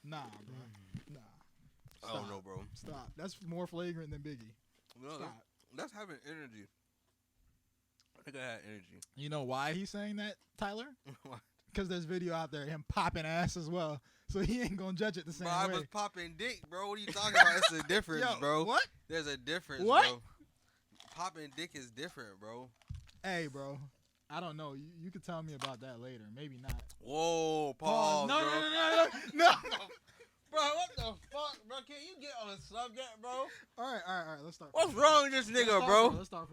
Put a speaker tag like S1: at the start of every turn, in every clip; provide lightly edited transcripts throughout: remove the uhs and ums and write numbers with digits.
S1: Nah, bro. Nah.
S2: I don't know, bro.
S1: Stop. That's more flagrant than Biggie.
S2: No,
S1: Stop.
S2: that's having energy. I think I had energy.
S1: You know why he's saying that, Tyler?
S2: Why?
S1: Because there's video out there of him popping ass as well. So he ain't going to judge it the same
S2: Bro,
S1: way.
S2: I was popping dick, bro. What are you talking about? It's a difference,
S1: Yo,
S2: bro.
S1: What?
S2: There's a difference,
S1: What?
S2: bro. Popping dick is different, bro.
S1: Hey, bro. I don't know. You could tell me about that later. Maybe not.
S2: Whoa, pause,
S1: No,
S2: bro.
S1: no.
S2: Bro, what the fuck, bro? Can you get on the subject, bro?
S1: All right. Let's start.
S2: What's wrong with this nigga, bro?
S1: Let's start.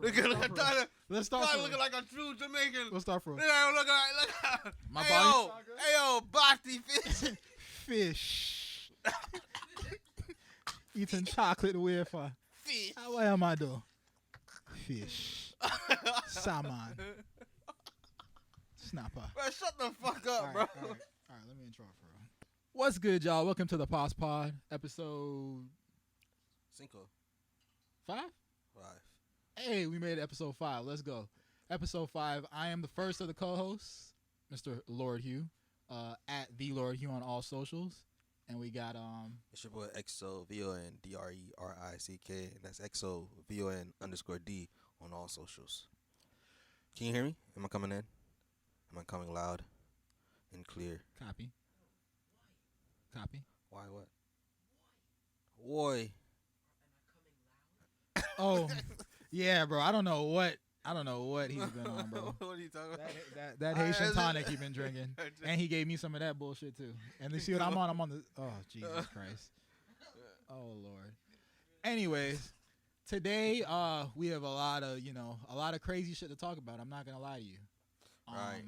S2: Let's look like a true Jamaican.
S1: Let's start from.
S2: Look at
S1: My
S2: hey,
S1: body.
S2: yo, Basti fish.
S1: Fish. Eating chocolate wafer.
S2: Fish.
S1: What am I doing? Fish. Salmon. Snapper.
S2: Bro, shut the fuck up, bro.
S1: All right, let me intro for real. What's good, y'all? Welcome to the POPZ Pod, episode 5?
S2: 5.
S1: Hey, we made it episode 5. Let's go. Episode 5. I am the first of the co-hosts, Mr. Lord Hugh, at the Lord Hugh on all socials. And we got
S2: It's your boy XOVONDRERICK, and that's XOVON_D on all socials. Can you hear me? Am I coming in? Am I coming loud and clear?
S1: Copy.
S2: Why? What? Why?
S1: Oh, yeah, bro. I don't know what he's been on, bro.
S2: What are you talking about?
S1: That Haitian tonic he been drinking, and he gave me some of that bullshit too. And you see what I'm on? I'm on the. Oh, Jesus Christ. Oh Lord. Anyways, today we have a lot of crazy shit to talk about. I'm not gonna lie to you.
S2: Right.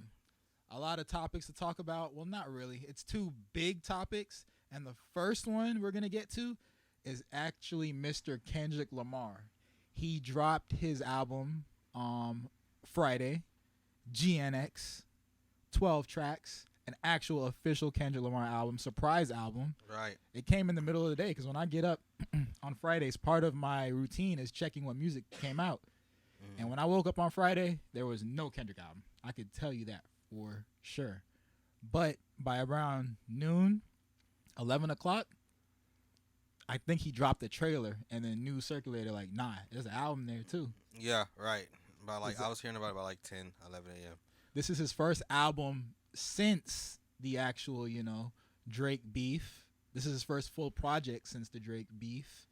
S1: A lot of topics to talk about. Well, not really. It's 2 big topics, and the first one we're gonna get to is actually Mr. Kendrick Lamar. He dropped his album Friday, GNX, 12 tracks, an actual official Kendrick Lamar album, surprise album.
S2: Right.
S1: It came in the middle of the day because when I get up on Fridays, part of my routine is checking what music came out. Mm-hmm. And when I woke up on Friday, there was no Kendrick album. I could tell you that for sure. But by around noon, 11 o'clock, I think he dropped the trailer, and then news circulated like, nah, there's an album there too.
S2: Yeah, right. I was hearing about it by like 10, 11 a.m.
S1: This is his first album since the actual, Drake beef. This is his first full project since the Drake beef,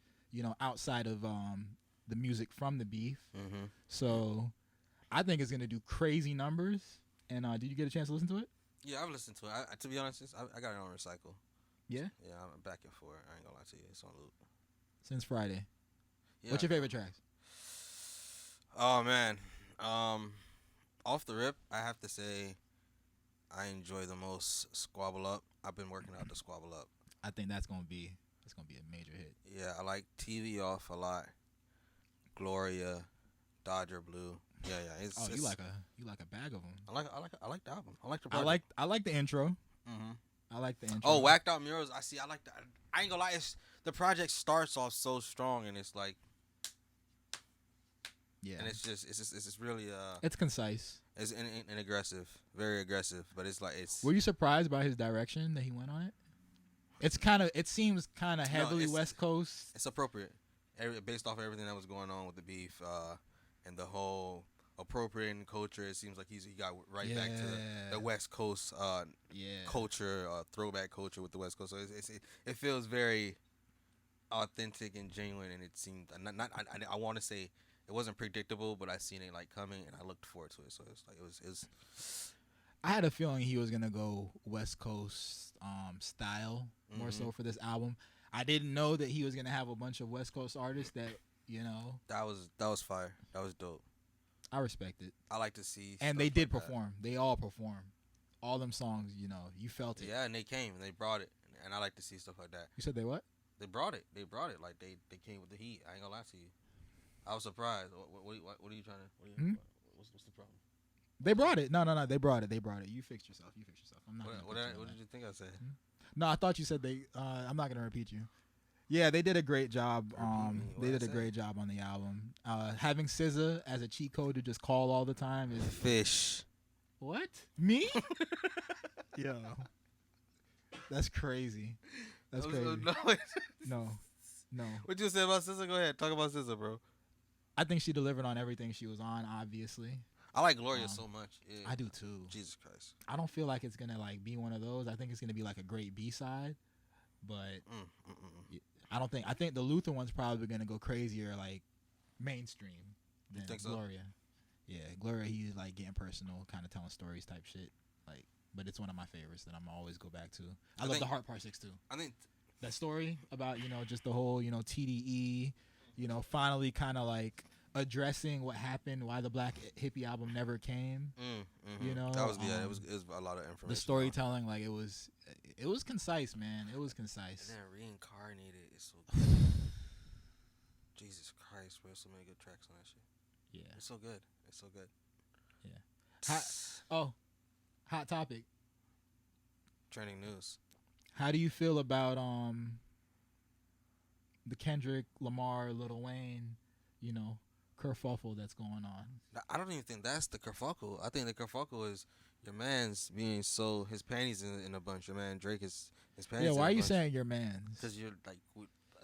S1: outside of the music from the beef.
S2: Mm-hmm.
S1: So I think it's going to do crazy numbers. And did you get a chance to listen to it?
S2: Yeah, I've listened to it. To be honest, I got it on recycle.
S1: Yeah?
S2: Yeah, I'm back and forth. I ain't gonna lie to you. It's on loop.
S1: Since Friday.
S2: Yeah.
S1: What's your favorite tracks?
S2: Oh, man. Off the rip, I have to say I enjoy the most Squabble Up. I've been working out the Squabble Up.
S1: I think that's gonna be a major hit.
S2: Yeah, I like TV Off a lot. Gloria, Dodger Blue. Yeah.
S1: You like a bag of them.
S2: I like the album. I like the
S1: project. I like the intro.
S2: Mm-hmm.
S1: I like the intro.
S2: Oh, Whacked Out Murals. I like that. I ain't gonna lie. The project starts off so strong, and it's like,
S1: yeah,
S2: and it's just really
S1: it's concise.
S2: It's and aggressive, very aggressive. But it's like it's.
S1: Were you surprised by his direction that he went on it? It seems kind of heavily West Coast.
S2: It's appropriate, based off of everything that was going on with the beef, and the whole appropriating culture. It seems like he got back to the West Coast culture, throwback culture with the West Coast. So it feels very authentic and genuine, and it seemed I want to say it wasn't predictable, but I seen it like coming, and I looked forward to it. So it's like it was.
S1: I had a feeling he was gonna go West Coast style more so for this album. I didn't know that he was gonna have a bunch of West Coast artists that
S2: That was fire. That was dope.
S1: I respect it.
S2: I like to see.
S1: And they did perform. They all performed. All them songs, you felt it.
S2: Yeah, and they came and they brought it, and I like to see stuff like that.
S1: You said they what?
S2: They brought it. Like they came with the heat. I ain't gonna lie to you. I was surprised. What are you trying to? What's the problem?
S1: They brought it. No. They brought it. You fixed yourself. I'm not.
S2: What did you think I said?
S1: No, I thought you said they. I'm not gonna repeat you. Yeah, they did a great job. They did a great job on the album. Having SZA as a cheat code to just call all the time is
S2: fish.
S1: What? Me? Yo, that's crazy. That's crazy. No.
S2: What you say about SZA? Go ahead. Talk about SZA, bro.
S1: I think she delivered on everything she was on, obviously.
S2: I like Gloria so much. Yeah.
S1: I do too.
S2: Jesus Christ.
S1: I don't feel like it's gonna like be one of those. I think it's gonna be like a great B-side, but I think the Luther one's probably gonna go crazier like mainstream than Gloria. So? Yeah, Gloria, he's like getting personal, kind of telling stories type shit. Like, but it's one of my favorites that I'm always go back to. I love the Heart Part 6 too.
S2: I think
S1: that story about just the whole TDE, finally kind of like addressing what happened, why the Black Hippie album never came.
S2: That was it was a lot of information.
S1: The storytelling, like it was concise, man. It was concise.
S2: And then Reincarnated is so good. Jesus Christ, bro, so many good tracks on that shit.
S1: Yeah,
S2: it's so good. It's so good.
S1: Yeah. Hot topic.
S2: Trending news.
S1: How do you feel about the Kendrick Lamar, Lil Wayne, kerfuffle that's going on?
S2: I don't even think that's the kerfuffle. I think the kerfuffle is your man's being so his panties in a bunch. Your man Drake is his panties.
S1: Yeah, why are you saying your man's?
S2: Because you're like,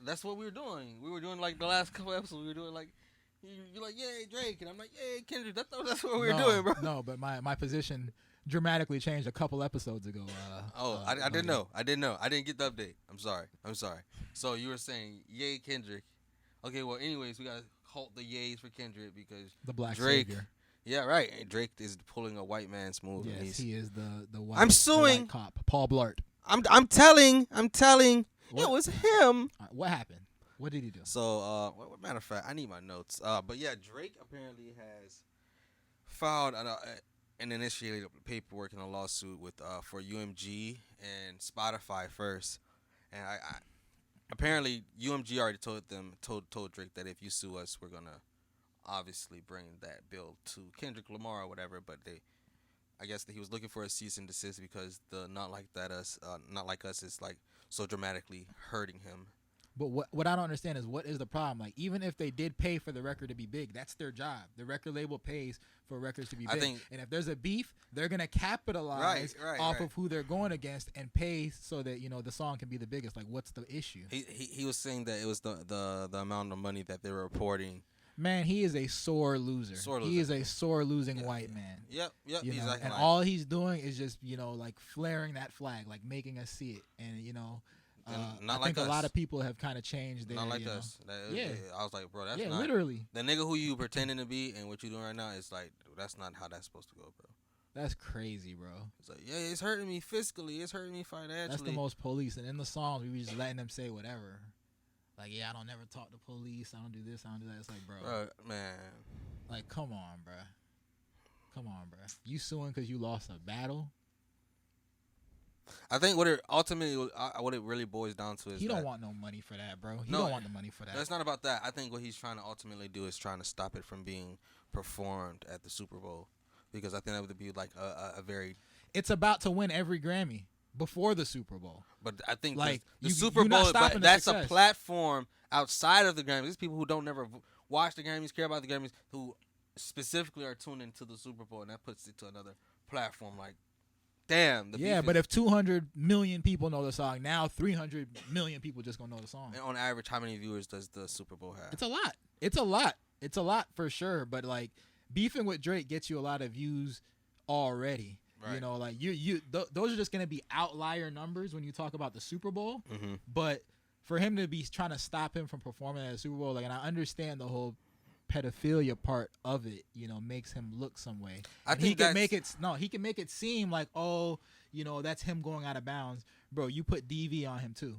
S2: that's what we were doing. We were doing like the last couple episodes. We were doing like, you're like, yay Drake, and I'm like, yay Kendrick. That's what we were doing, bro.
S1: No, but my position dramatically changed a couple episodes ago.
S2: I didn't know. I didn't get the update. I'm sorry. So you were saying yay Kendrick. Okay, well anyways, we gotta halt the yays for Kendrick because
S1: the Black
S2: Drake.
S1: Savior.
S2: Yeah, right. And Drake is pulling a white man's move.
S1: Yes, he is the white.
S2: I'm suing
S1: the white cop, Paul Blart.
S2: I'm telling. What? It was him.
S1: Right, what happened? What did he do?
S2: So, matter of fact, I need my notes. But yeah, Drake apparently has filed and initiated paperwork in a lawsuit with for UMG and Spotify first, and I apparently UMG already told Drake that if you sue us, we're gonna obviously bring that bill to Kendrick Lamar or whatever. But I guess that he was looking for a cease and desist because the not like us is like so dramatically hurting him.
S1: But what I don't understand is what is the problem? Like, even if they did pay for the record to be big, that's their job. The record label pays for records to be big. And if there's a beef, they're going to capitalize off of who they're going against and pay so that, the song can be the biggest. Like, what's the issue?
S2: He was saying that it was the amount of money that they were reporting.
S1: Man, he is a sore loser. He is a sore losing white man.
S2: Yep. Exactly.
S1: And all he's doing is just, like flaring that flag, like making us see it. And, I think a lot of people have kind of changed their.
S2: Not like us. I was like, bro, that's not.
S1: Literally.
S2: The nigga who you pretending to be and what you doing right now is like, that's not how that's supposed to go, bro.
S1: That's crazy, bro.
S2: It's like, yeah, it's hurting me fiscally. It's hurting me financially.
S1: That's the most police. And in the songs, we were just letting them say whatever. Like, yeah, I don't never talk to police. I don't do this. I don't do that. It's like, bro.
S2: Man.
S1: Like, come on, bro. You suing because you lost a battle?
S2: I think what it really boils down to is
S1: he don't want no money for that, bro. He don't want the money for that.
S2: That's not about that. I think what he's trying to ultimately do is trying to stop it from being performed at the Super Bowl, because I think that would be like a very.
S1: It's about to win every Grammy before the Super Bowl.
S2: But I think
S1: like
S2: the Super Bowl, that's a platform outside of the Grammys. There's people who don't never watch the Grammys, care about the Grammys, who specifically are tuned into the Super Bowl, and that puts it to another platform. Like, damn.
S1: But if 200 million people know the song, now 300 million people just gonna know the song.
S2: And on average, how many viewers does the Super Bowl have?
S1: It's a lot for sure. But like, beefing with Drake gets you a lot of views already. Right. Like those are just gonna be outlier numbers when you talk about the Super Bowl.
S2: Mm-hmm.
S1: But for him to be trying to stop him from performing at the Super Bowl, like, and I understand the whole pedophilia part of it, makes him look some way. He can make it seem like, that's him going out of bounds. Bro, you put DV on him too.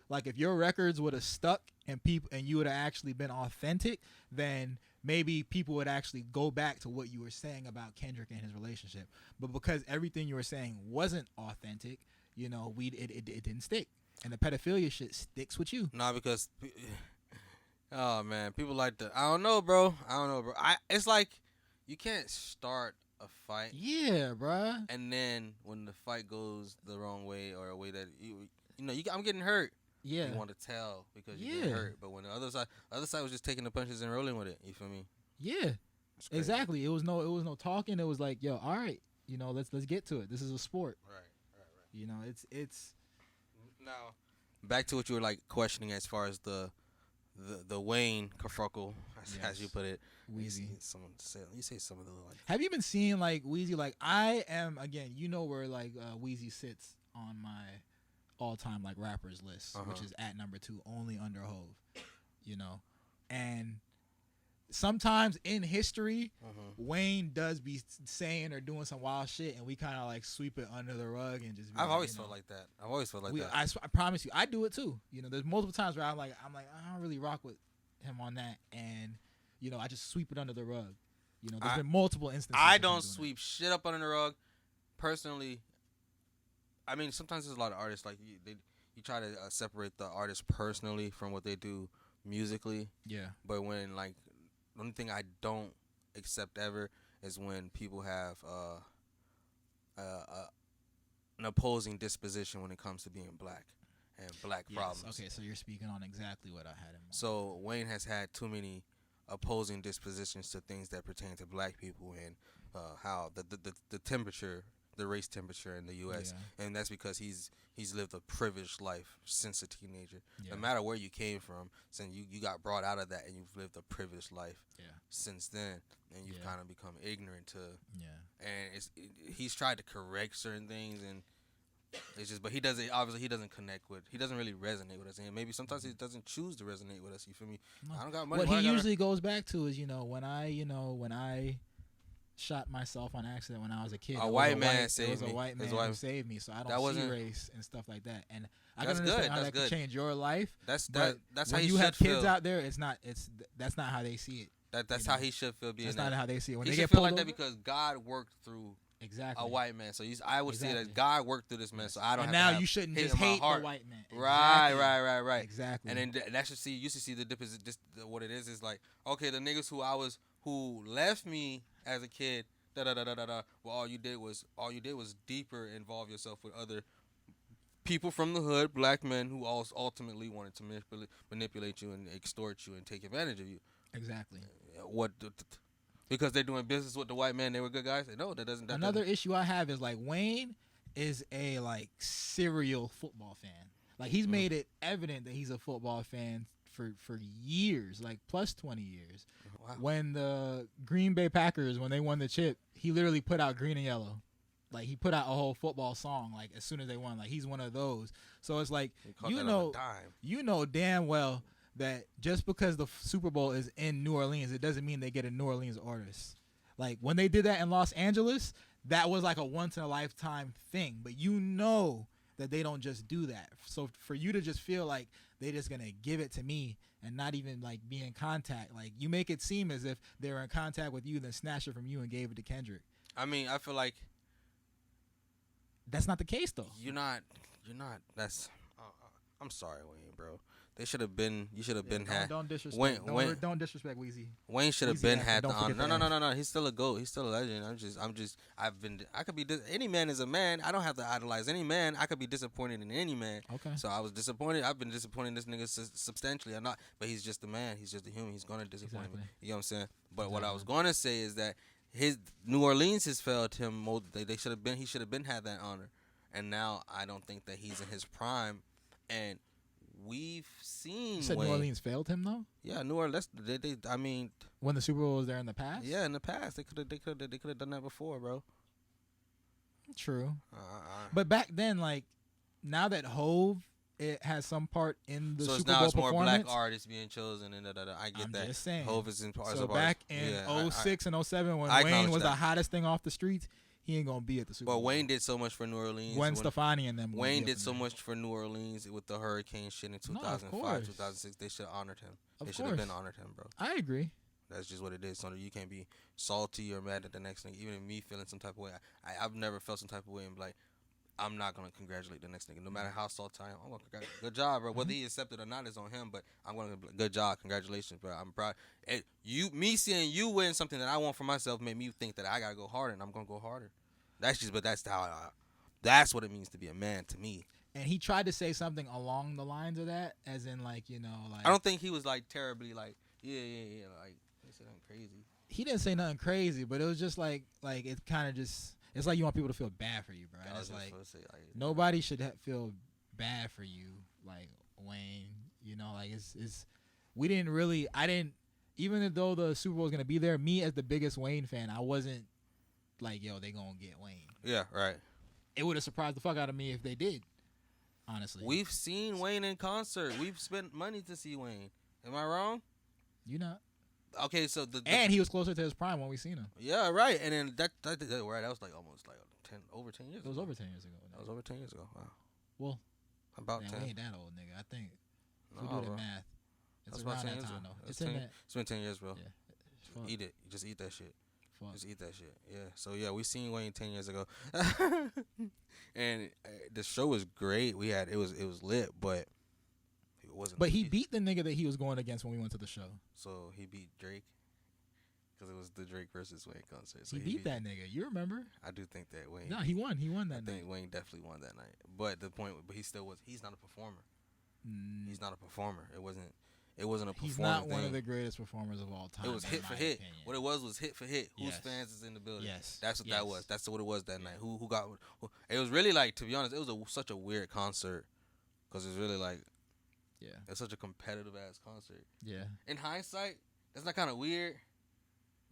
S1: Like, if your records would have stuck and you would have actually been authentic, then maybe people would actually go back to what you were saying about Kendrick and his relationship. But because everything you were saying wasn't authentic, it didn't stick. And the pedophilia shit sticks with you.
S2: Nah, because oh man, people like that. I don't know, bro. It's like you can't start a fight.
S1: Yeah, bro.
S2: And then when the fight goes the wrong way, or a way that I'm getting hurt.
S1: Yeah.
S2: You want to tell because you get hurt. But when the other side was just taking the punches and rolling with it. You feel me?
S1: Yeah. Exactly. It was no talking. It was like, yo, all right, let's get to it. This is a sport.
S2: Right.
S1: It's
S2: now back to what you were like questioning as far as the Wayne kerfuffle, as you put it.
S1: Wheezy.
S2: You say some of the like.
S1: Have you been seeing like Wheezy? Like I am again. You know where like Wheezy sits on my all-time like rappers list, which is at number 2, only under Hove. You know, and sometimes in history, Wayne does be saying or doing some wild shit, and we kind of like sweep it under the rug and just.
S2: I've always felt like that.
S1: I promise you, I do it too. You know, there's multiple times where I'm like, I don't really rock with him on that, and you know, I just sweep it under the rug. You know, there's been multiple instances.
S2: I don't sweep shit up under the rug, personally. I mean, sometimes there's a lot of artists like you try to separate the artist personally from what they do musically. Yeah. But when like the only thing I don't accept ever is when people have an opposing disposition when it comes to being black and black problems.
S1: Okay, so you're speaking on exactly what I had in mind.
S2: So Wayne has had too many opposing dispositions to things that pertain to black people and how the temperature, the race temperature in the U.S. And that's because he's lived a privileged life since a teenager. No matter where you came from, since you got brought out of that and you've lived a privileged life since then, and you've kind of become ignorant to. And he's tried to correct certain things, and it's just, but he doesn't connect with. He doesn't really resonate with us, and maybe sometimes he doesn't choose to resonate with us. You feel me?
S1: No.
S2: I don't got money.
S1: What he usually goes back to is when I shot myself on accident when I was a kid.
S2: A white man saved me.
S1: It was a white man who saved me, so I don't see race and stuff like that. And I can understand how that could change your life.
S2: That's
S1: how
S2: you
S1: have
S2: should
S1: kids
S2: feel.
S1: out there. That's not how they see it.
S2: That's how he should feel.
S1: That's not how they see it. When
S2: he
S1: they
S2: should
S1: get
S2: feel like
S1: over,
S2: that because God worked through
S1: a
S2: white man. So I would say that God worked through this man. So I don't.
S1: And
S2: have
S1: now
S2: to
S1: you shouldn't
S2: hate
S1: just hate
S2: the
S1: white man.
S2: Right.
S1: Exactly.
S2: And then you should see the difference. What it is like, okay, the niggas who left me as a kid. Well, all you did was deeper involve yourself with other people from the hood, black men who also ultimately wanted to manipulate you and extort you and take advantage of you.
S1: Exactly.
S2: Because they're doing business with the white man, they were good guys. No, that doesn't.
S1: Another issue I have is like Wayne is a like serial football fan. Like he's made it evident that he's a football fan for years, like plus 20 years. Wow. When the Green Bay Packers, when they won the chip, he literally put out Green and Yellow. Like he put out a whole football song like as soon as they won. Like he's one of those. So it's like you know damn well that just because the Super Bowl is in New Orleans, it doesn't mean they get a New Orleans artist. Like when they did that in Los Angeles, that was like a once in a lifetime thing. But you know that they don't just do that. So for you to just feel like they're just gonna give it to me and not even like be in contact, like you make it seem as if they were in contact with you, then snatched it from you and gave it to Kendrick.
S2: I mean, I feel like
S1: that's not the case though.
S2: You're not. That's. I'm sorry, Wayne, bro. They should have been. You should have been had.
S1: Don't disrespect. Don't disrespect Weezy.
S2: Wayne should have been had the honor. No. He's still a GOAT. He's still a legend. I could be. Any man is a man. I don't have to idolize any man. I could be disappointed in any man. Okay. So I was disappointed. I've been disappointed in this nigga substantially. I'm not. But he's just a man. He's just a human. He's gonna disappoint me. You know what I'm saying? But what I was gonna say is that his New Orleans has failed him. They should have been. He should have been had that honor. And now I don't think that he's in his prime. And we've seen.
S1: You said New Orleans failed him though.
S2: Yeah, New Orleans. I mean,
S1: when the Super Bowl was there in the past.
S2: Yeah, in the past they could have done that before, bro.
S1: True. But back then, like, now that Hove it has some part in the Super Bowl performance. So now it's more black artists
S2: being chosen, and I get
S1: I'm
S2: that.
S1: Just saying.
S2: Hove is in part.
S1: So back in 06 and 07 when Wayne was the hottest thing off the streets. He ain't gonna be at the Super Bowl.
S2: But Wayne did so much for New Orleans.
S1: Gwen Stefani and them.
S2: Wayne did so much for New Orleans with the hurricane shit in 2005, 2006. They should have honored him. They should have been honored him, bro.
S1: I agree.
S2: That's just what it is. So you can't be salty or mad at the next thing. Even me feeling some type of way, I've never felt some type of way and be like, I'm not gonna congratulate the next nigga, no matter how salty I am. I'm gonna congratulate. Good job, bro. Whether he accepted or not is on him, but I'm gonna good job, congratulations, bro. I'm proud. Me seeing you win something that I want for myself made me think that I gotta go harder, and I'm gonna go harder. That's what it means to be a man to me.
S1: And he tried to say something along the lines of that, as in like, you know, like.
S2: I don't think he was like terribly like, yeah, like he said nothing crazy.
S1: He didn't say nothing crazy, but it was just like it kind of just. It's like you want people to feel bad for you, bro. It's like nobody should feel bad for you like Wayne. You know, like it's we didn't really. I didn't even though the Super Bowl was gonna be there. Me as the biggest Wayne fan, I wasn't like, yo, they gonna get Wayne.
S2: Yeah, right.
S1: It would have surprised the fuck out of me if they did. Honestly,
S2: we've seen Wayne in concert. We've spent money to see Wayne. Am I wrong?
S1: You not.
S2: Okay, so
S1: and he was closer to his prime when we seen him.
S2: Yeah, right. And then that right. That was like almost like over 10 years.
S1: It was over 10 years ago.
S2: That was over 10 years ago. Wow.
S1: Well,
S2: about 10.
S1: We ain't that old, nigga. I think if we do the math, it's
S2: around
S1: that
S2: 10
S1: time though.
S2: It's been 10 years, bro.
S1: Yeah.
S2: Eat it. Just eat that shit.
S1: Fuck.
S2: Just eat that shit. Yeah. So yeah, we seen Wayne 10 years ago, and the show was great. It was lit, but it wasn't.
S1: But he beat the nigga that he was going against when we went to the show.
S2: So he beat Drake because it was the Drake versus Wayne concert. So
S1: he beat that nigga. You remember?
S2: I do think that Wayne.
S1: No, he won. He won that night.
S2: I think Wayne definitely won that night. But the point, he's not a performer. He's not a performer. It wasn't a performance.
S1: He's not one of the greatest performers of all time.
S2: It was hit for hit.
S1: Opinion.
S2: What it was hit for hit. Whose fans is in the building?
S1: Yes.
S2: That's what that was. That's what it was that night. Who got? It was really like, to be honest, it was such a weird concert because it's really like, it's such a competitive ass concert.
S1: Yeah.
S2: In hindsight, that's not kind of weird.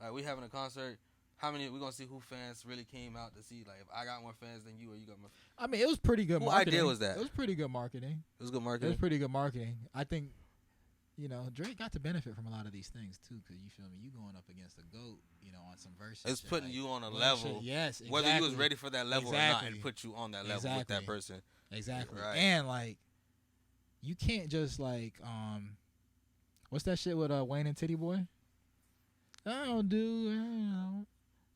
S2: Like, we having a concert. How many? We're gonna see who fans really came out to see. Like, if I got more fans than you, or you got more.
S1: I mean, it was pretty good marketing.
S2: What idea was that?
S1: It was pretty good marketing.
S2: It was good marketing.
S1: It was pretty good marketing. I think, Drake got to benefit from a lot of these things too. Cause you feel me, you going up against the GOAT, on some verses.
S2: It's putting
S1: like,
S2: you on a level.
S1: Yes, exactly.
S2: Whether you was ready for that level or not, and put you on that level with that person.
S1: Exactly.
S2: Right.
S1: And like, you can't just like, what's that shit with Wayne and Titty Boy? I don't do,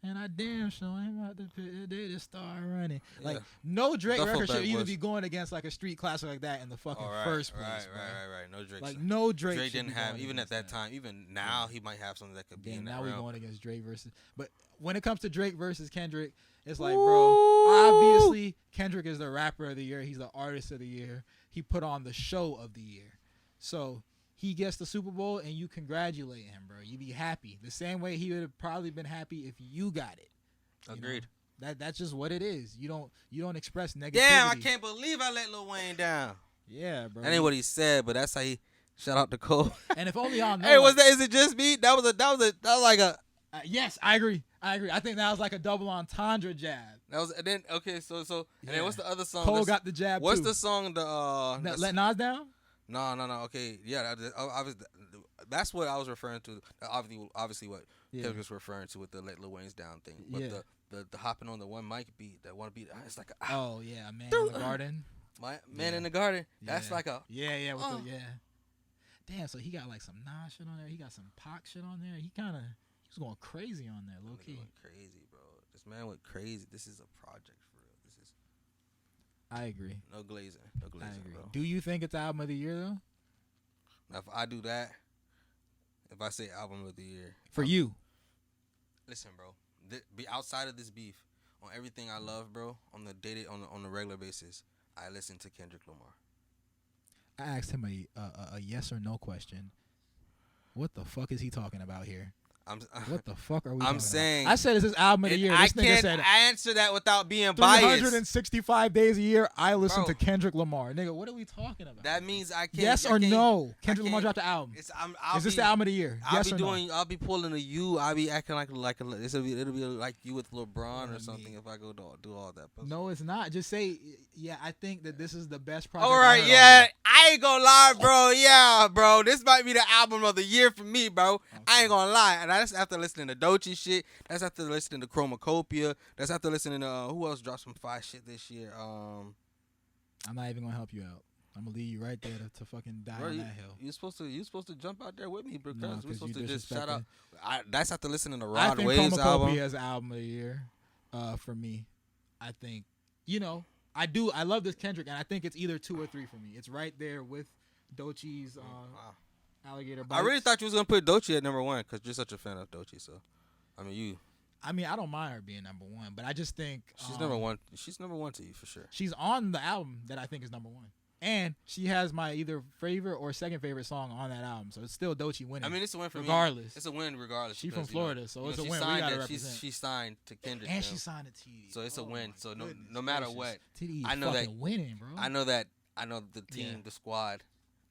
S1: and I damn sure ain't about to start running. Yeah. Like, no Drake record should even be going against like a street classic like that in the fucking first place.
S2: Right. No Drake.
S1: Like, no Drake.
S2: Drake didn't have, even at that time, even now, he might have something that could be in that
S1: now
S2: realm.
S1: We're going against Drake versus. But when it comes to Drake versus Kendrick, it's like, bro, obviously Kendrick is the rapper of the year. He's the artist of the year. He put on the show of the year. So he gets the Super Bowl and you congratulate him, bro. You be happy. The same way he would have probably been happy if you got it.
S2: Agreed.
S1: That's just what it is. You don't express negativity.
S2: Damn, I can't believe I let Lil Wayne down.
S1: Yeah, bro.
S2: That ain't what he said, but that's how he shout out to Cole.
S1: And if only y'all know.
S2: Hey, is it just me? That was like a
S1: yes, I agree. I think that was like a double entendre jab.
S2: That was, and then okay, so and then what's the other song?
S1: Cole got the jab.
S2: What's
S1: too.
S2: The song?
S1: Let Nas Down?
S2: No. Okay, yeah, that's what I was referring to. Obviously, what Kendrick was referring to with the Let Lil Wayne's Down thing. But the hopping on the one mic beat, that one beat, it's like
S1: oh yeah, Man in the Garden.
S2: Man in the Garden. That's like a
S1: yeah. Damn, so he got like some Nas shit on there. He got some Pac shit on there. He was going crazy on there, low key.
S2: Went crazy, bro. This man went crazy. This is a project for real. This is.
S1: I agree.
S2: No glazing,
S1: I agree.
S2: bro.
S1: Do you think it's album of the year though?
S2: Now, if I do that, if I say album of the year
S1: for you,
S2: listen, bro. Be outside of this beef, on everything I love, bro. On the regular basis, I listen to Kendrick Lamar.
S1: I asked him a yes or no question. What the fuck is he talking about here? What the fuck are we talking
S2: saying.
S1: About? I said it's his album of the year. This nigga said
S2: answer that without being biased.
S1: 365 days a year, I listen to Kendrick Lamar. Nigga, what are we talking about?
S2: That means I can't.
S1: Yes or no? Kendrick Lamar dropped the album. Is this the album of the year? Yes or no?
S2: I'll be pulling a you. I'll be acting like it'll be like you with LeBron or something if I go do all that.
S1: No, it's not. Just say, yeah, I think that this is the best project.
S2: All right, yeah. I ain't gonna lie, bro. Yeah, bro. This might be the album of the year for me, bro. Okay. I ain't gonna lie. And that's after listening to Doechii shit. That's after listening to Chromacopia. That's after listening to who else dropped some fire shit this year. I'm
S1: not even gonna help you out. I'm gonna leave you right there to fucking die on that hill.
S2: You're supposed to jump out there with me, because we're supposed to just shout out. That's after listening to Rod
S1: I think
S2: Wave's album.
S1: Chromacopia is album of the year for me. I think I love this Kendrick, and I think it's either 2 or 3 for me. It's right there with Doechii's Alligator Bites.
S2: I really thought you was gonna put Doechii at number 1 because you're such a fan of Doechii. So, I
S1: don't mind her being number 1, but I just think
S2: she's number 1. She's number 1 to you for sure.
S1: She's on the album that I think is number 1, and she has my either favorite or second favorite song on that album. So it's still Doechii winning.
S2: I mean, it's a win for
S1: regardless.
S2: Me. It's a win regardless.
S1: She's from Florida, so it's a win. We gotta represent.
S2: She signed to Kendrick,
S1: and she signed to TD.
S2: So it's a win. So no matter what,
S1: TD
S2: I know that
S1: winning, bro.
S2: I know that I know the team, the squad,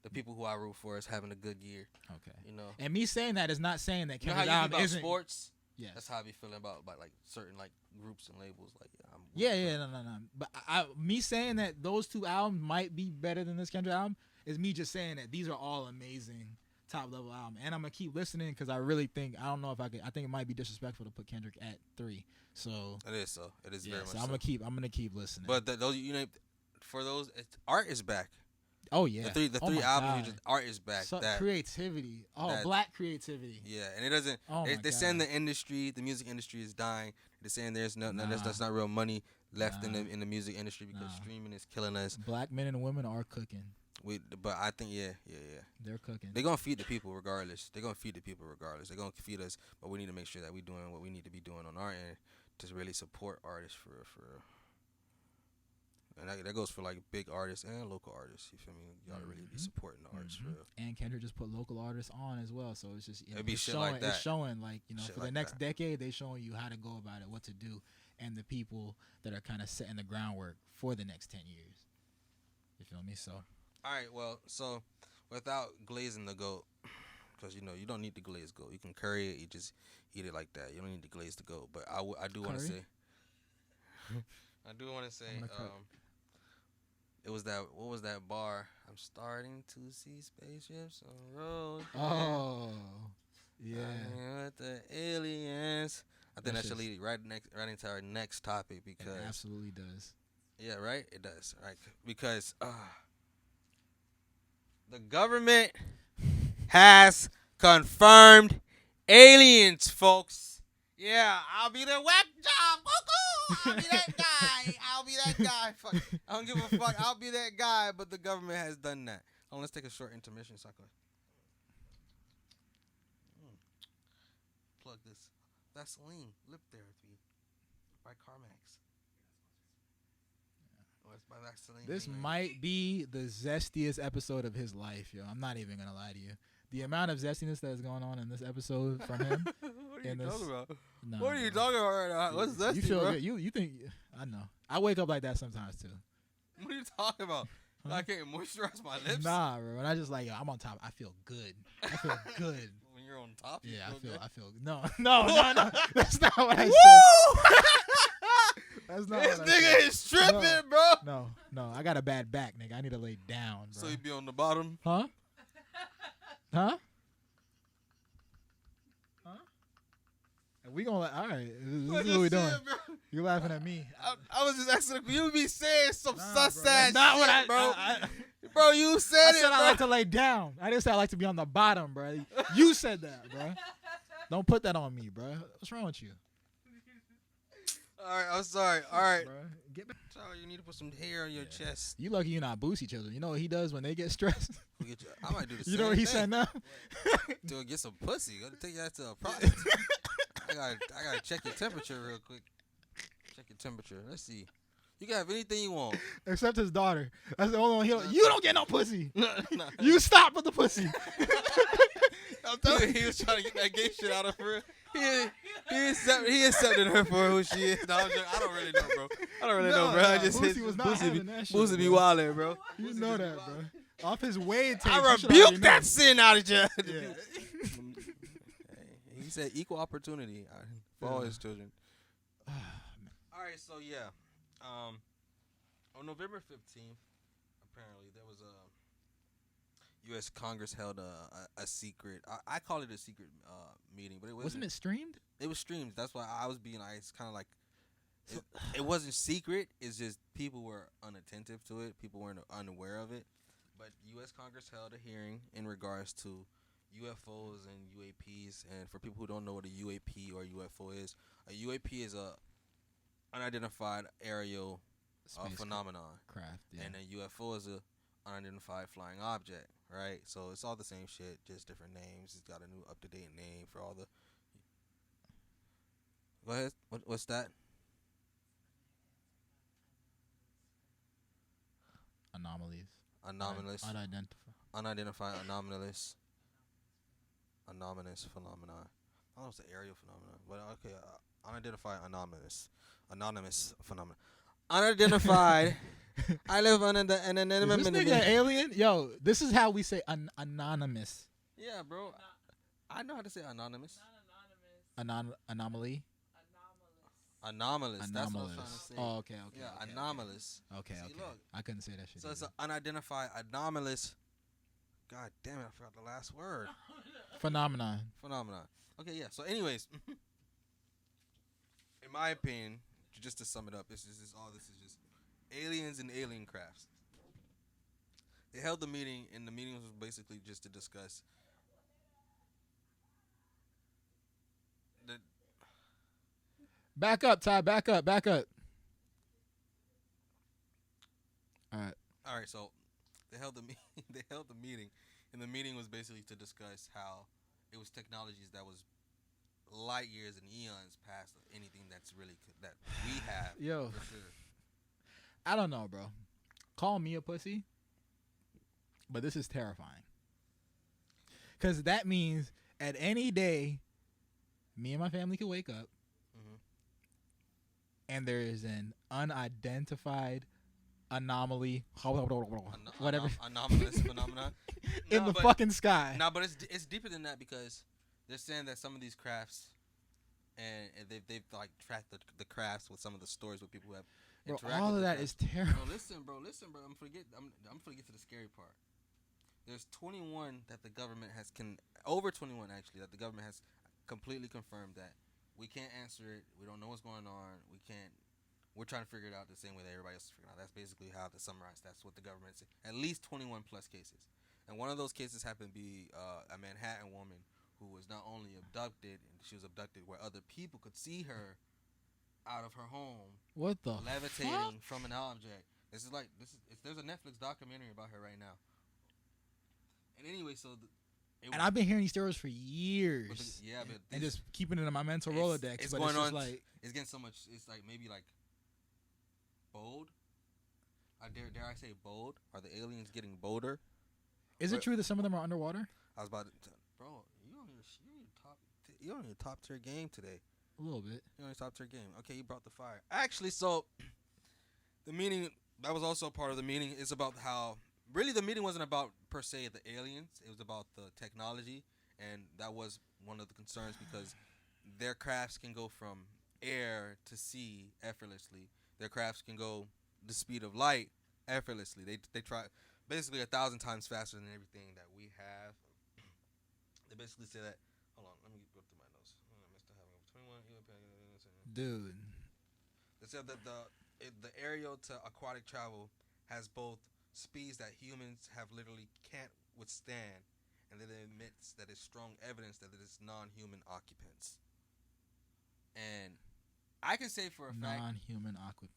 S2: the people who I root for is having a good year.
S1: Okay.
S2: You know.
S1: And me saying that is not saying that
S2: You know
S1: Kendrick
S2: how you
S1: album
S2: feel about
S1: isn't
S2: sports?
S1: Yes.
S2: That's how I be feeling about like certain like groups and labels. Like
S1: no. But me saying that those two albums might be better than this Kendrick album is me just saying that these are all amazing top level albums, and I'm gonna keep listening because I really think I don't know if I could. I think it might be disrespectful to put Kendrick at 3. So
S2: it is so. It is very much. So
S1: I'm gonna keep listening.
S2: But those for those art is back.
S1: Oh yeah,
S2: the three albums. Art is back.
S1: So, creativity. Black creativity.
S2: Yeah, and it doesn't. They're saying the music industry is dying. They're saying there's that's not real money left in the music industry because streaming is killing us.
S1: Black men and women are cooking.
S2: But I think
S1: they're cooking.
S2: They're gonna feed the people regardless. They're gonna They're gonna feed us, but we need to make sure that we're doing what we need to be doing on our end to really support artists for real. And that goes for like big artists and local artists. You feel me? You gotta really be supporting the artists for real.
S1: And Kendrick just put local artists on as well, so it's just
S2: it's shit like that.
S1: It's showing like
S2: shit
S1: for the next decade, they showing you how to go about it, what to do, and the people that are kind of setting the groundwork for the next 10 years. You feel me? So.
S2: All right. Well, so without glazing the goat, because you don't need to glaze goat. You can curry it. You just eat it like that. You don't need to glaze the goat. But I do want to say. It was that. What was that bar? I'm starting to see spaceships on the road.
S1: Oh, yeah.
S2: With the aliens. I think that should lead right into our next topic because
S1: it absolutely does.
S2: Yeah, right. It does. Right, because the government has confirmed aliens, folks. Yeah, I'll be the whack job. I'll be that guy. Fuck. I don't give a fuck. I'll be that guy, but the government has done that. Let's take a short intermission so I can plug this Vaseline lip therapy by Carmex. By Vaseline.
S1: This might be the zestiest episode of his life, yo. I'm not even gonna lie to you. The amount of zestiness that is going on in this episode from him.
S2: What are you talking about?
S1: No,
S2: what are you talking about right now? What's zesty,
S1: you feel
S2: bro?
S1: Good. You think? I know. I wake up like that sometimes too.
S2: What are you talking about? Huh? I can't moisturize my lips.
S1: Nah, bro. When I just like, yo, I'm on top. I feel good. I feel good.
S2: When you're on top, you feel
S1: I
S2: good?
S1: feel. No. That's not what I said. That's not
S2: this
S1: what
S2: nigga is tripping, bro.
S1: No. I got a bad back, nigga. I need to lay down, bro.
S2: So you be on the bottom?
S1: Huh? We gonna all right. This is what we doing. You laughing at me?
S2: I was just asking. You be saying some sus
S1: bro.
S2: ass
S1: Not
S2: shit,
S1: what I,
S2: bro.
S1: I
S2: bro, you said it.
S1: I said
S2: bro.
S1: I like to lay down. I didn't say I like to be on the bottom, bro. You said that, bro. Don't put that on me, bro. What's wrong with you?
S2: All right, I'm sorry. All right,
S1: bro. Get back.
S2: Sorry, you need to put some hair on your chest.
S1: You lucky you're not Boosie children. You know what he does when they get stressed?
S2: I might do the same
S1: You know what he
S2: thing.
S1: said now?
S2: To get some pussy. Go to take that to a prostitute. I gotta check your temperature real quick. Check your temperature. Let's see. You can have anything you want.
S1: Except his daughter. That's the only one. You don't get no pussy.
S2: No.
S1: You stop with the pussy.
S2: I'm telling you, he was trying to get that gay shit out of her. He accepted her for who she is. No, I don't really know, bro. I just
S1: Boosie was not having that shit.
S2: Boosie be wildin', bro.
S1: You know that, bro. Off his Wade tape.
S2: I rebuke that sin out of you.
S1: Yeah.
S2: He said equal opportunity for all his children. All right, so yeah. On November 15th, apparently there was a U.S. Congress held a secret. I call it a secret meeting, but it wasn't.
S1: It streamed?
S2: It was streamed. That's why I was being nice. Kind of like it wasn't secret. It's just people were unattentive to it. People weren't unaware of it. But U.S. Congress held a hearing in regards to UFOs and UAPs. And for people who don't know what a UAP or UFO is, a UAP is a unidentified aerial phenomenon.
S1: Craft, yeah.
S2: And a UFO is a unidentified flying object, right? So it's all the same shit, just different names. It's got a new up-to-date name for all the... Go ahead. What's that?
S1: Anomalies.
S2: Unidentified anomalous phenomenon. I don't know if it's an aerial phenomenon, but okay. Unidentified anonymous phenomenon. unidentified. I live under the
S1: Is this nigga an alien? Yo, this is how we say anonymous.
S2: Yeah, bro. I know how to say anonymous.
S1: Anomaly.
S2: Anomalous. That's what I was trying to say.
S1: Oh, okay.
S2: Yeah,
S1: okay,
S2: anomalous.
S1: Okay.
S2: See, look.
S1: I couldn't say that shit.
S2: So it's an unidentified anomalous. God damn it! I forgot the last word.
S1: Phenomenon.
S2: Okay, yeah. So, anyways, in my opinion, just to sum it up, this is just aliens and alien crafts. They held the meeting, and the meeting was basically just to discuss the.
S1: Back up, Ty. Back up. All right.
S2: So they held the meeting, and the meeting was basically to discuss how it was technologies that was light years and eons past anything that's really that we have.
S1: Yo,
S2: for sure.
S1: I don't know, bro. Call me a pussy, but this is terrifying. Because that means at any day, me and my family could wake up, and there is an unidentified anomaly, whatever,
S2: anomalous phenomenon
S1: in the fucking sky.
S2: No, but it's deeper than that, because they're saying that some of these crafts, and they've like tracked the crafts with some of the stories with people who have interacted.
S1: All of that is terrible.
S2: Bro, listen, bro. I'm gonna get to the scary part. There's 21 that the government has over 21 actually that the government has completely confirmed that we can't answer it. We don't know what's going on. We're trying to figure it out the same way that everybody else is figuring it out. That's basically how to summarize. That's what the government said. At least 21 plus cases. And one of those cases happened to be a Manhattan woman who was not only abducted, and she was abducted where other people could see her out of her home.
S1: What the
S2: levitating
S1: fuck?
S2: from an object. There's a Netflix documentary about her right now. And anyway, and
S1: I've been hearing these stories for years.
S2: But
S1: and just keeping it in my mental Rolodex.
S2: It's
S1: but
S2: going
S1: it's
S2: on.
S1: Like,
S2: it's getting so much. It's like maybe like bold. Dare I say bold? Are the aliens getting bolder?
S1: Is it true that some of them are underwater?
S2: I was about to, bro. You on your top tier game today.
S1: A little bit.
S2: You on your top tier game. Okay, you brought the fire. Actually, so the meeting that was also part of the meeting is about how really the meeting wasn't about per se the aliens. It was about the technology, and that was one of the concerns because their crafts can go from air to sea effortlessly. Their crafts can go the speed of light effortlessly. They try basically 1,000 times faster than everything that we have. They basically say that. Hold on, let me go through my notes.
S1: Dude.
S2: They said that the aerial to aquatic travel has both speeds that humans have literally can't withstand, and that it admits that it's strong evidence that it is non-human occupants. And I can say for a fact,
S1: non-human occupants.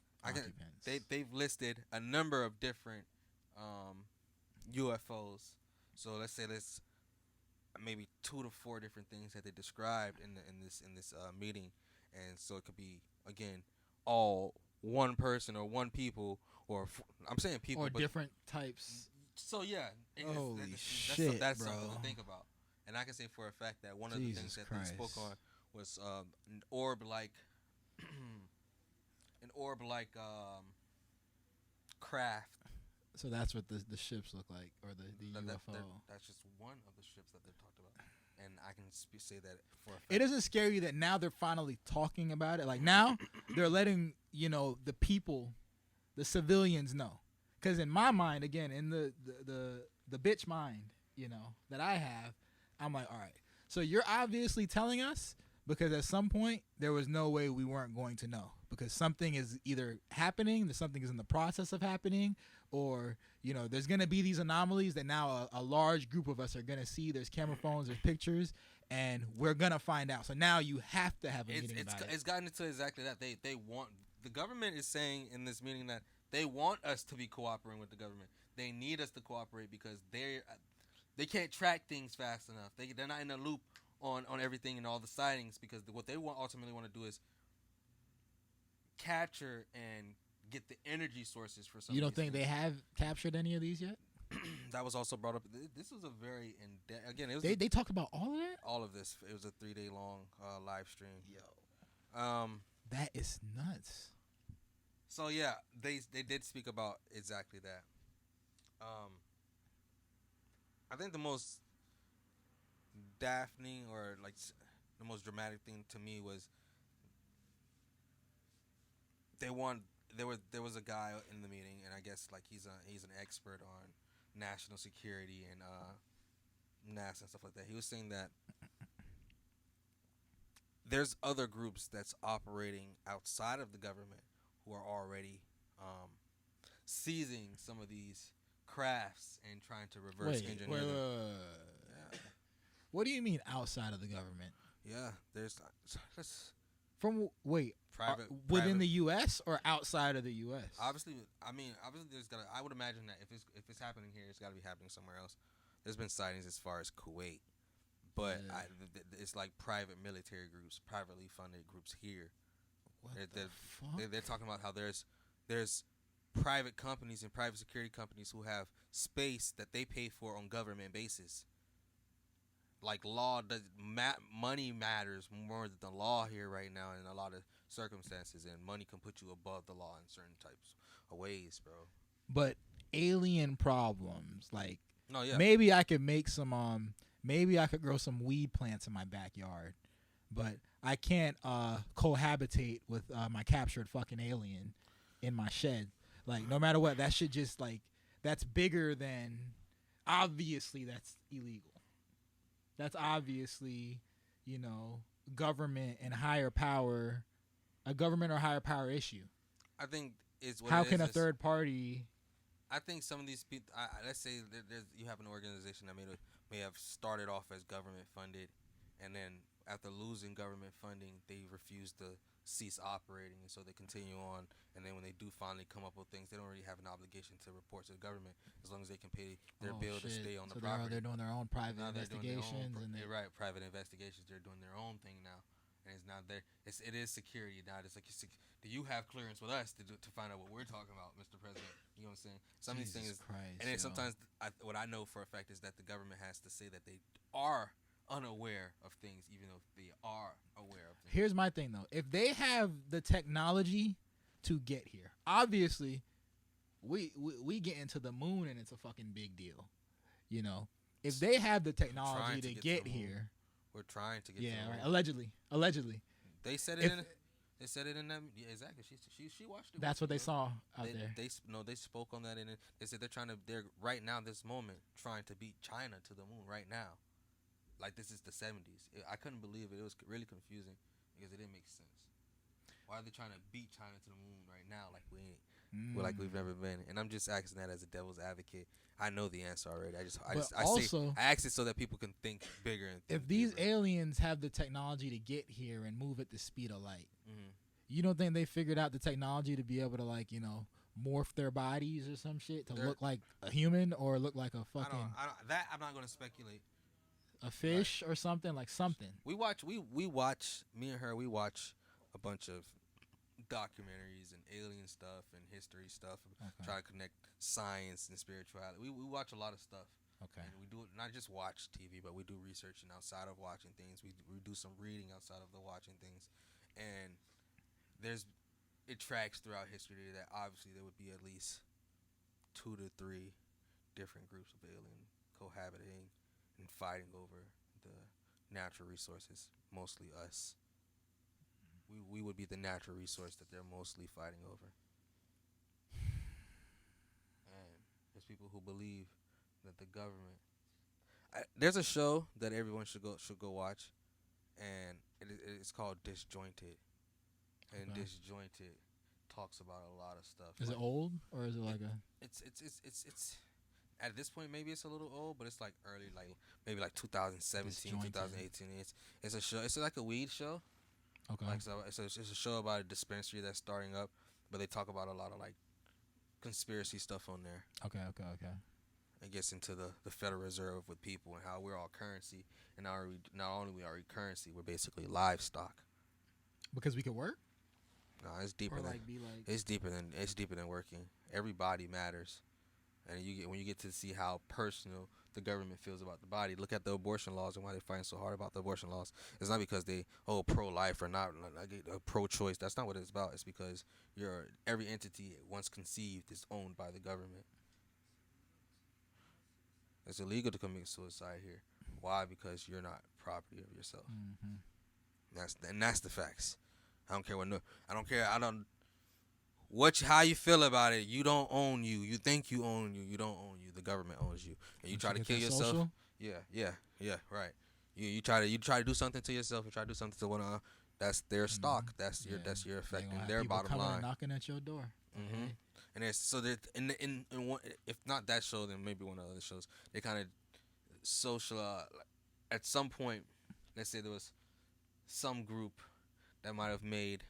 S2: They've listed a number of different UFOs. So let's say there's maybe 2 to 4 different things that they described in this meeting, and so it could be again all one person or one people, or I'm saying people,
S1: or different types.
S2: So yeah,
S1: holy shit,
S2: that's
S1: bro.
S2: something to think about. And I can say for a fact that one of the things that
S1: Christ.
S2: they spoke on was an orb-like craft.
S1: So that's what the ships look like, or the UFO.
S2: That's just one of the ships that they've talked about, and I can say that for a fact.
S1: It doesn't scare you that now they're finally talking about it. Like now they're letting the people, the civilians know. Because in my mind, again, in the bitch mind, that I have, I'm like, all right. So you're obviously telling us because at some point there was no way we weren't going to know, because something is either happening, something is in the process of happening, or there's going to be these anomalies that now a large group of us are going to see. There's camera phones, there's pictures, and we're going to find out. So now you have to have a meeting about it.
S2: It's gotten into exactly that. They want, the government is saying in this meeting that they want us to be cooperating with the government. They need us to cooperate because they can't track things fast enough. They're not in a loop on everything and all the sightings, because what they ultimately want to do is capture and get the energy sources for some.
S1: You don't think they have captured any of these yet?
S2: That was also brought up. This was a very again. It was
S1: they talked about all of that.
S2: All of this. It was a 3-day long live stream.
S1: Yo, that is nuts.
S2: So yeah, they did speak about exactly that. I think the most Daphne or like the most dramatic thing to me was they want there was a guy in the meeting, and I guess like he's an expert on national security and NASA and stuff like that. He was saying that there's other groups that's operating outside of the government who are already seizing some of these crafts and trying to reverse engineer them.
S1: Yeah. What do you mean outside of the government?
S2: Yeah, there's
S1: private within the U.S. or outside of the U.S.
S2: Obviously, there's gotta. I would imagine that if it's happening here, it's got to be happening somewhere else. There's been sightings as far as Kuwait, but it's like private military groups, privately funded groups here. They're talking about how there's private companies and private security companies who have space that they pay for on government basis. Like money matters more than the law here right now in a lot of circumstances, and money can put you above the law in certain types of ways, bro.
S1: But alien problems, like
S2: no, yeah.
S1: Maybe I could make some maybe I could grow some weed plants in my backyard, but I can't cohabitate with my captured fucking alien in my shed. Like no matter what, that shit just like that's bigger than obviously that's illegal. That's obviously, government and higher power, a government or higher power issue.
S2: I think it's what
S1: how can a third party?
S2: I think some of these people, let's say you have an organization that may have started off as government funded, and then after losing government funding, they refuse to cease operating, and so they continue on. And then when they do finally come up with things, they don't really have an obligation to report to the government as long as they can pay their bill to stay on the property.
S1: They're doing their own private investigations.
S2: Right, private investigations. They're doing their own thing now, and it's not there. It is security now. It's like, do you have clearance with us to find out what we're talking about, Mr. President? You know what I'm saying? Some of these things, and then sometimes what I know for a fact is that the government has to say that they are unaware of things, even though they are aware of things.
S1: Here's my thing though: if they have the technology to get here, obviously, we get into the moon and it's a fucking big deal. If they have the technology to get here,
S2: we're trying to get.
S1: Yeah, right. Allegedly.
S2: They said it They said it in that. Yeah, exactly. She watched it.
S1: That's what they saw out there.
S2: They spoke on that, and they said they're right now, this moment, trying to beat China to the moon right now. Like this is the 70s. I couldn't believe it. It was really confusing because it didn't make sense. Why are they trying to beat China to the moon right now? Like we ain't. Like we've never been. And I'm just asking that as a devil's advocate. I know the answer already. I ask it so that people can think bigger. And think
S1: if these
S2: bigger.
S1: aliens have the technology to get here and move at the speed of light, you don't think they figured out the technology to be able to morph their bodies or some shit to look like a human or look like a fucking?
S2: I'm not going to speculate.
S1: A fish or something like something.
S2: We watch. Me and her. We watch a bunch of documentaries and alien stuff and history stuff. Try to connect science and spirituality. We watch a lot of stuff.
S1: Okay.
S2: And we do not just watch TV, but we do researching outside of watching things. We do some reading outside of the watching things, and it tracks throughout history that obviously there would be at least 2 to 3 different groups of alien cohabiting and fighting over the natural resources, mostly us. We would be the natural resource that they're mostly fighting over. And there's people who believe that the government. There's a show that everyone should go watch, and it's called Disjointed. And Disjointed talks about a lot of stuff.
S1: Is it old or is it like
S2: It's at this point maybe it's a little old, but it's like early, like maybe like 2017, 2018. It's a show. It's like a weed show.
S1: Okay.
S2: Like so, it's a show about a dispensary that's starting up, but they talk about a lot of like conspiracy stuff on there.
S1: Okay.
S2: It gets into the Federal Reserve with people and how we're all currency, and not only are we currency, we're basically livestock.
S1: Because we could work.
S2: No, it's deeper than it's deeper than working. Everybody matters, And when you get to see how personal the government feels about the body. Look at the abortion laws and why they're fighting so hard about the abortion laws. It's not because they pro-life or not pro-choice. That's not what it's about. It's because every entity once conceived is owned by the government. It's illegal to commit suicide here. Why? Because you're not property of yourself. Mm-hmm. That's the facts. I don't care how you feel about it. You don't own you. You think you own you. You don't own you. The government owns you. And you try to kill yourself. Social? Yeah, right. You try to do something to yourself. You try to do something to one another. That's their stock. That's your affecting their bottom line.
S1: Knocking at your door.
S2: Mm-hmm. Okay. And there's so that in one, if not that show, then maybe one of the other shows. They kind of social. At some point, let's say there was some group that might have made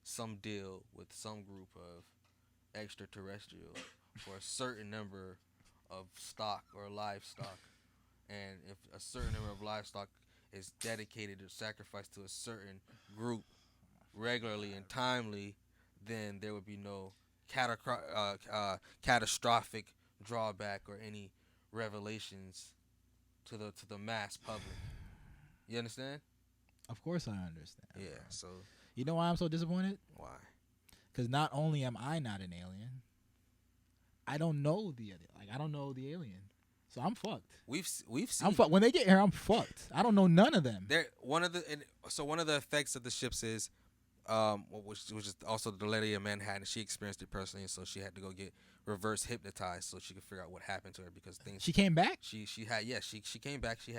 S2: some deal with some group of extra-terrestrial for a certain number of stock or livestock, and if a certain number of livestock is dedicated or sacrificed to a certain group regularly and timely, then there would be no catastrophic drawback or any revelations to the mass public. You understand?
S1: Of course I understand.
S2: Yeah, so...
S1: You know why I'm so disappointed?
S2: Why?
S1: Because not only am I not an alien, I don't know the alien, so I'm fucked.
S2: We've seen.
S1: I'm fucked. When they get here, I'm fucked. I don't know none of them.
S2: One of the effects of the ships is, which is also the lady in Manhattan. She experienced it personally, and so she had to go get reverse hypnotized so she could figure out what happened to her because things.
S1: She came back.
S2: She came back. She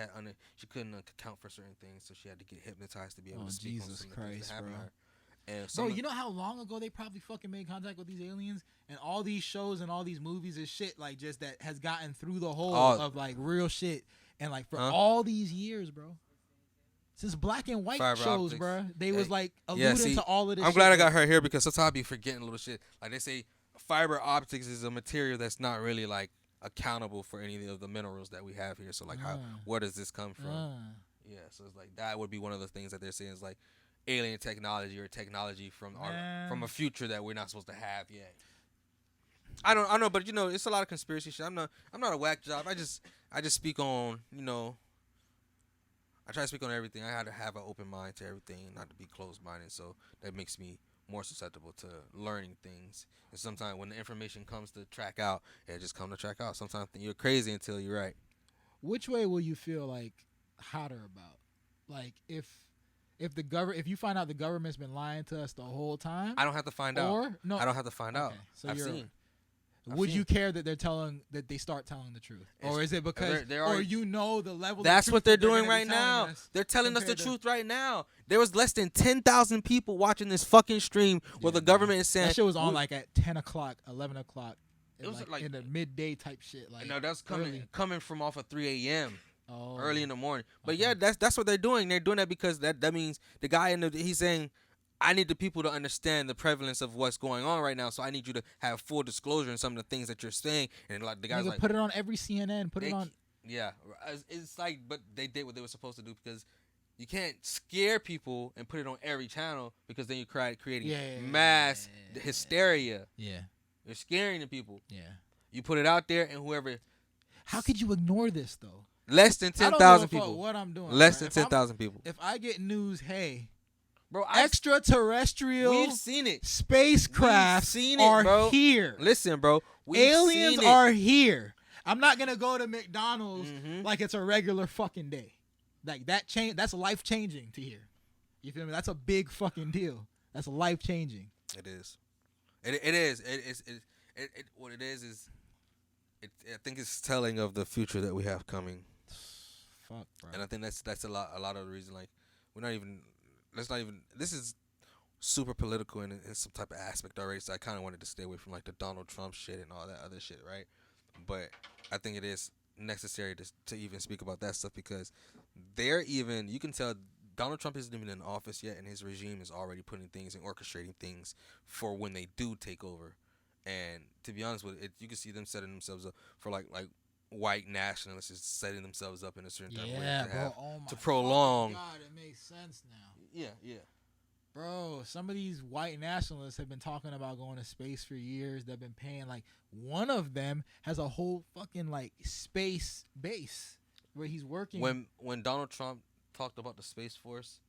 S2: couldn't account for certain things, so she had to get hypnotized to be able to speak.
S1: Jesus Christ, bro.
S2: And
S1: bro, you know how long ago they probably fucking made contact with these aliens, and all these shows and all these movies and shit like just that has gotten through the whole of like real shit, and like for all these years, bro. Since black and white shows, bro, they was like alluding to all of this.
S2: I'm glad I got her here because sometimes I be forgetting little shit. Like they say, fiber optics is a material that's not really like accountable for any of the minerals that we have here. So like, where does this come from? Yeah, so it's like that would be one of the things that they're saying is like alien technology or technology from a future that we're not supposed to have yet. I don't know, but you know, it's a lot of conspiracy shit. I'm not a whack job. I just speak on, you know. I try to speak on everything. I had to have an open mind to everything, not to be closed-minded. So that makes me more susceptible to learning things. And sometimes when the information comes to track out, it just comes to track out. Sometimes you're crazy until you're right.
S1: Which way will you feel like hotter about? Like if you find out the government's been lying to us the whole time,
S2: I don't have to find out. No, I don't have to find out.
S1: So I've seen. Would you care that they start telling the truth, or is it because or you know the level?
S2: That's what they're doing right now. They're telling us the truth right now. There was less than 10,000 people watching this fucking stream where the government is saying
S1: that shit was on like at 10 o'clock, 11 o'clock. It was like in the midday type shit. Like
S2: no, that's coming from off of 3 a.m. Early in the morning. But yeah, that's what they're doing. They're doing that because that means the guy he's saying, I need the people to understand the prevalence of what's going on right now. So I need you to have full disclosure in some of the things that you're saying. And like the guys like
S1: put it on every CNN. Put it on.
S2: Yeah, it's like, but they did what they were supposed to do because you can't scare people and put it on every channel because then you're creating mass hysteria.
S1: Yeah,
S2: you're scaring the people.
S1: Yeah,
S2: you put it out there and whoever.
S1: How could you ignore this though?
S2: Less than 10,000 people.
S1: What I'm doing?
S2: Less than 10,000 people.
S1: If I get news, hey.
S2: Bro,
S1: extraterrestrial
S2: we've seen it.
S1: Spacecrafts are here.
S2: Listen, bro.
S1: Aliens are here. I'm not going to go to McDonald's like it's a regular fucking day. Like that's life changing to hear. You feel me? That's a big fucking deal. That's life changing.
S2: It is. It is. What it is I think it's telling of the future that we have coming.
S1: Fuck, bro.
S2: And I think that's a lot of the reason like this is super political in some type of aspect already, so I kind of wanted to stay away from like the Donald Trump shit and all that other shit, right? But I think it is necessary to even speak about that stuff because you can tell Donald Trump isn't even in office yet and his regime is already putting things and orchestrating things for when they do take over. And to be honest with it, you can see them setting themselves up for like white nationalists is setting themselves up in a certain type of way to prolong.
S1: God, it makes sense now.
S2: Yeah.
S1: Bro, some of these white nationalists have been talking about going to space for years. They've been paying, like, one of them has a whole fucking, like, space base where he's working.
S2: When Donald Trump talked about the Space Force,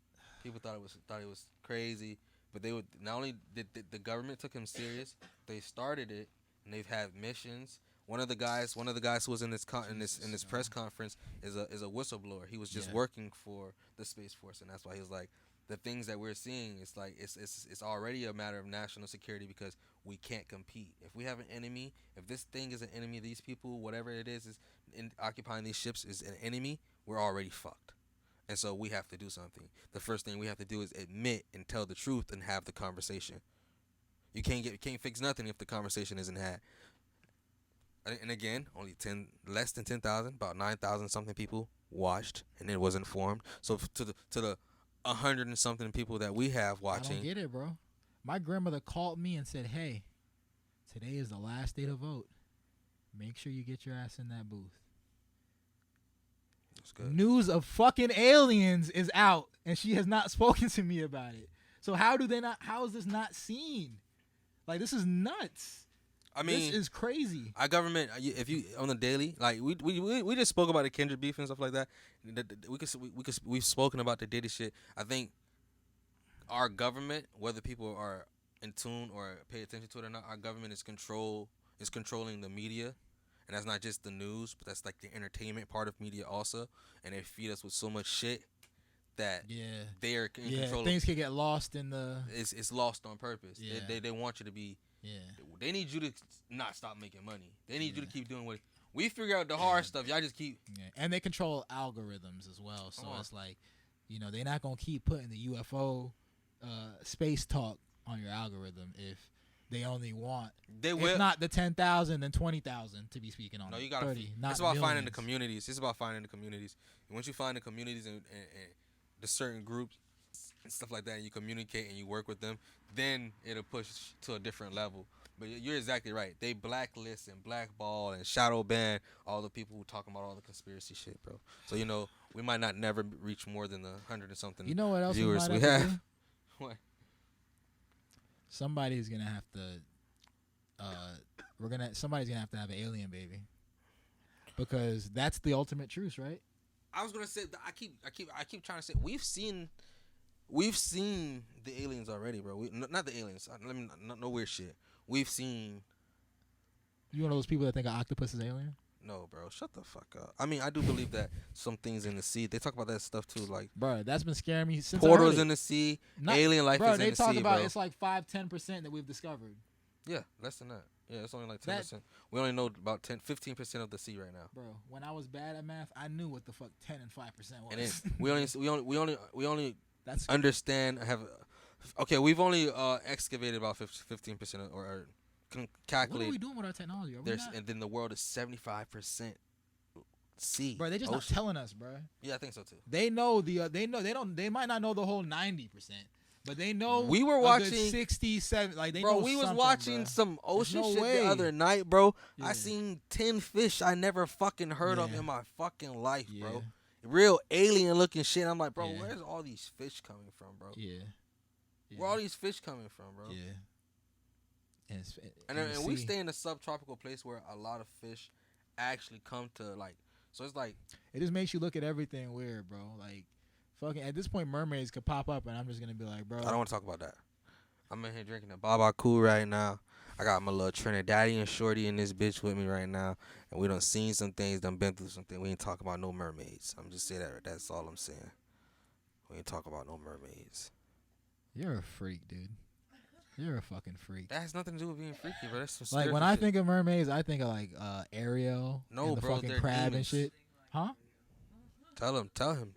S2: people thought it was crazy, but they would not only did the government took him serious, they started it and they've had missions. One of the guys who was in this press conference is a whistleblower. He was just working for the Space Force, and that's why he was like, the things that we're seeing, it's like it's already a matter of national security because we can't compete. If we have an enemy, if this thing is an enemy, these people, whatever it is occupying these ships is an enemy, we're already fucked. And so we have to do something. The first thing we have to do is admit and tell the truth and have the conversation. You can't fix nothing if the conversation isn't had. And again, less than 10,000, about 9,000 something people watched, and it was informed. So to the 100 and something people that we have watching,
S1: I don't get it, bro. My grandmother called me and said, "Hey, today is the last day to vote. Make sure you get your ass in that booth."
S2: That's good.
S1: News of fucking aliens is out, and she has not spoken to me about it. So how is this not seen? Like, this is nuts.
S2: I mean,
S1: this is crazy.
S2: Our government, if you on the daily, like we just spoke about the Kendrick beef and stuff like that. We've spoken about the Diddy shit. I think our government, whether people are in tune or pay attention to it or not, our government is controlling the media, and that's not just the news, but that's like the entertainment part of media also. And they feed us with so much shit that they are in control.
S1: Things can get lost in the.
S2: It's lost on purpose.
S1: Yeah.
S2: They want you to be.
S1: Yeah.
S2: They need you to not stop making money. They need you to keep doing what we figure out the hard stuff. Y'all just keep.
S1: Yeah. And they control algorithms as well. So it's like, they're not gonna keep putting the UFO space talk on your algorithm if they only want.
S2: They will.
S1: If not the 10,000 and 20,000 to be speaking on.
S2: No, you gotta.
S1: 30,
S2: it's about finding the communities. It's about finding the communities. And once you find the communities and the certain groups and stuff like that, and you communicate and you work with them, then it'll push to a different level. But you're exactly right. They blacklist and blackball and shadow ban all the people who talking about all the conspiracy shit, bro. So we might not never reach more than the 100 and something.
S1: You know what else
S2: viewers
S1: we have?
S2: What?
S1: Somebody's gonna have to. Somebody's gonna have to have an alien baby, because that's the ultimate truth, right?
S2: I was gonna say I keep trying to say we've seen the aliens already, bro. Not the aliens. No weird shit. We've seen.
S1: You one of those people that think an octopus is alien?
S2: No, bro. Shut the fuck up. I mean, I do believe that some things in the sea. They talk about that stuff too, like.
S1: Bro, that's been scaring me since.
S2: Portals in the sea. Alien life is in the sea, bro.
S1: They talk about it's like 5-10% that we've discovered.
S2: Yeah, less than that. Yeah, it's only like 10%. We only know about 15% of the sea right now.
S1: Bro, when I was bad at math, I knew what the fuck 10 and 5% was.
S2: And then we only that's understand we've only excavated about 15% or calculated.
S1: What are we doing with our technology?
S2: And then the world is 75% sea.
S1: Bro, they just not telling us, bro.
S2: Yeah, I think so too.
S1: They know they might not know the whole 90%. But they know
S2: we were watching
S1: 67. Like they
S2: bro,
S1: know
S2: we was watching some ocean shit
S1: way.
S2: the other night, bro. Yeah. I seen 10 fish I never fucking heard of in my fucking life, bro. Real alien looking shit. I'm like, bro, where's all these fish coming from, bro?
S1: Yeah.
S2: Where all these fish coming from, bro?
S1: Yeah.
S2: And we stay in a subtropical place where a lot of fish actually come to like. So it's like
S1: it just makes you look at everything weird, bro. Like. Fucking at this point, mermaids could pop up, and I'm just gonna be like, bro.
S2: I don't want to talk about that. I'm in here drinking a Baba Cool right now. I got my little Trinidadian shorty in this bitch with me right now, and we done seen some things, done been through something. We ain't talking about no mermaids. I'm just saying that. That's all I'm saying. We ain't talking about no mermaids.
S1: You're a freak, dude. You're a fucking freak.
S2: That has nothing to do with being freaky, bro. That's some
S1: like when I think of mermaids, I think of like Ariel.
S2: No,
S1: and the
S2: bro,
S1: fucking
S2: they're
S1: crab
S2: demons.
S1: and shit. Huh?
S2: Tell him.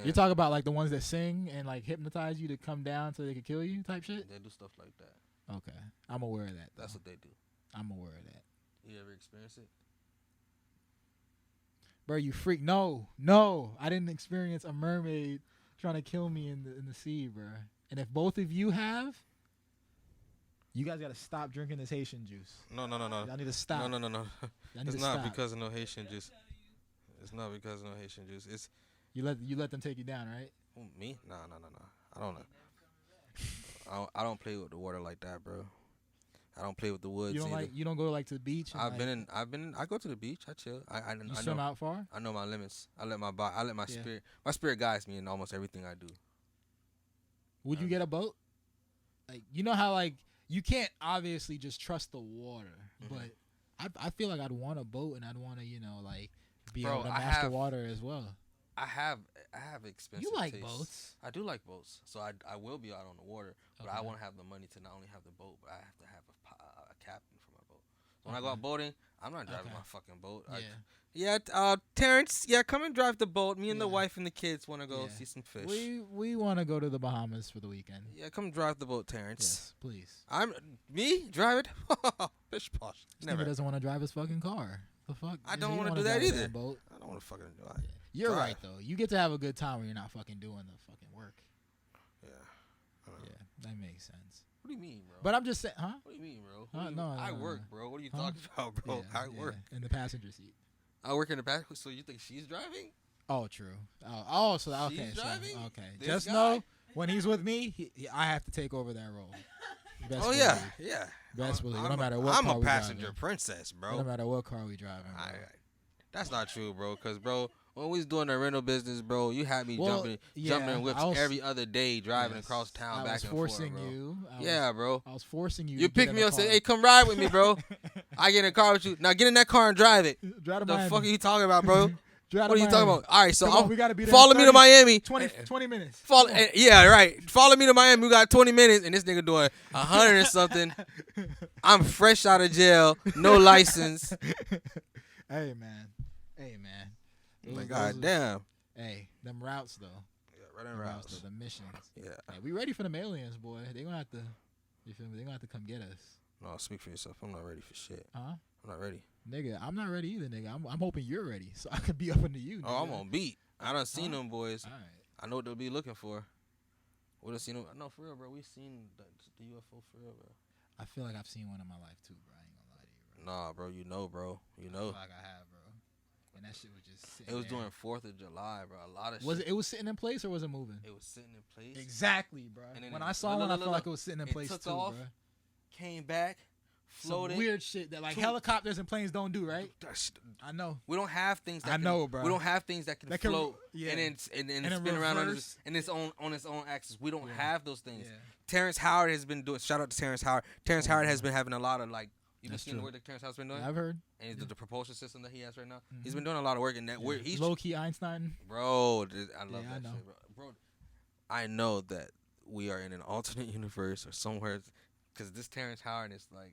S1: You're talking about like the ones that sing and like hypnotize you to come down so they can kill you type shit?
S2: They do stuff like that.
S1: Okay. I'm aware of that.
S2: That's what they do.
S1: I'm aware of that.
S2: You ever experience it?
S1: Bro, you freak. No. I didn't experience a mermaid trying to kill me in the sea, bro. And if both of you have, you guys got to stop drinking this Haitian juice.
S2: No.
S1: I need to stop.
S2: No. It's not because of no Haitian juice. It's not because of no Haitian juice. It's
S1: You let them take you down, right?
S2: me? No. I don't know. I don't play with the water like that, bro. I don't play with the woods.
S1: You don't go like to the beach.
S2: I go to the beach. I chill. I
S1: swim out far.
S2: I know my limits. I let my spirit. My spirit guides me in almost everything I do.
S1: Would you get a boat? Like, you know how like you can't obviously just trust the water, but I feel like I'd want a boat and I'd want to like be able to master water as well.
S2: I have expensive.
S1: You like
S2: tastes.
S1: boats?
S2: I do like boats, so I will be out on the water, but I want to have the money to not only have the boat, but I have to have a captain for my boat. So when I go out boating, I'm not driving my fucking boat. Terrence, come and drive the boat. Me and the wife and the kids want to go see some fish.
S1: We want to go to the Bahamas for the weekend.
S2: Yeah, come drive the boat, Terrence.
S1: Yes, please.
S2: Drive it. Fish posh.
S1: Never doesn't want to drive his fucking car. The fuck?
S2: I don't want to do that either.
S1: Boat?
S2: I don't want to fucking do that.
S1: You're right though. You get to have a good time when you're not fucking doing the fucking work.
S2: Yeah.
S1: Yeah, that makes sense.
S2: What do you mean, bro?
S1: But I'm just saying, huh?
S2: What do you mean, bro? No, I work, bro. What are you talking about, bro?
S1: Yeah,
S2: I work
S1: in the passenger seat.
S2: I work in the back. So you think she's driving?
S1: Oh, true. Oh, so okay.
S2: She's driving?
S1: Okay.
S2: This
S1: Just
S2: guy?
S1: know when he's with me, I have to take over that role.
S2: Best believe.
S1: Best believe. No matter what
S2: I'm
S1: car
S2: a
S1: we
S2: passenger
S1: driving.
S2: princess, bro.
S1: No matter what car we driving. Bro.
S2: That's not true, bro. Cause, bro, when we was doing the rental business, bro, you had me jumping in whips every other day, driving across town back and forth, bro. Bro.
S1: I was forcing you.
S2: You picked me up and said, "Hey, come ride with me, bro." I get in a car with you. Now get in that car and drive it.
S1: Drive
S2: the fuck are you talking about, bro? What are you talking about? All right, so
S1: we gotta be there
S2: follow me to Miami.
S1: 20 minutes.
S2: Follow me to Miami. We got 20 minutes, and this nigga doing 100 and something. I'm fresh out of jail, no license.
S1: Hey man.
S2: God damn.
S1: Hey, them routes though.
S2: Yeah, running routes.
S1: The missions.
S2: Yeah.
S1: Hey, we ready for them aliens, boy. They gonna have to. You feel me? They gonna have to come get us.
S2: No, speak for yourself. I'm not ready for shit.
S1: Huh?
S2: I'm not ready.
S1: Nigga, I'm not ready either, nigga. I'm hoping you're ready, so I could be up into you. Nigga.
S2: Oh, I'm on beat. I done seen them boys.
S1: All right.
S2: I know what they'll be looking for. We done seen them. No, for real, bro. We seen the UFO for real, bro.
S1: I feel like I've seen one in my life too, bro. I ain't gonna lie to you, bro.
S2: Nah, bro. You know, bro. You know.
S1: I feel like I have, bro. And that shit was just sitting
S2: It was
S1: there.
S2: during 4th of July, bro. A lot of
S1: was
S2: shit.
S1: It was sitting in place or was it moving?
S2: It was sitting in place.
S1: Exactly, bro. When I saw one, I felt like it was sitting in place
S2: took
S1: too,
S2: off,
S1: bro.
S2: Came back, floated.
S1: Some weird shit that like helicopters and planes don't do, right? I know.
S2: We don't have things that
S1: bro.
S2: We don't have things that can float and spin around on its own axis. We don't have those things. Yeah. Terrence Howard has been doing. Shout out to Terrence Howard. Terrence Howard has been having a lot of like. You been seeing the work that Terrence Howard's been doing?
S1: I've heard.
S2: And the propulsion system that he has right now. Mm-hmm. He's been doing a lot of work in that. Yeah. He's
S1: low key Einstein.
S2: Bro, I love that shit, bro. I know that we are in an alternate universe or somewhere. Because this Terrence Howard is like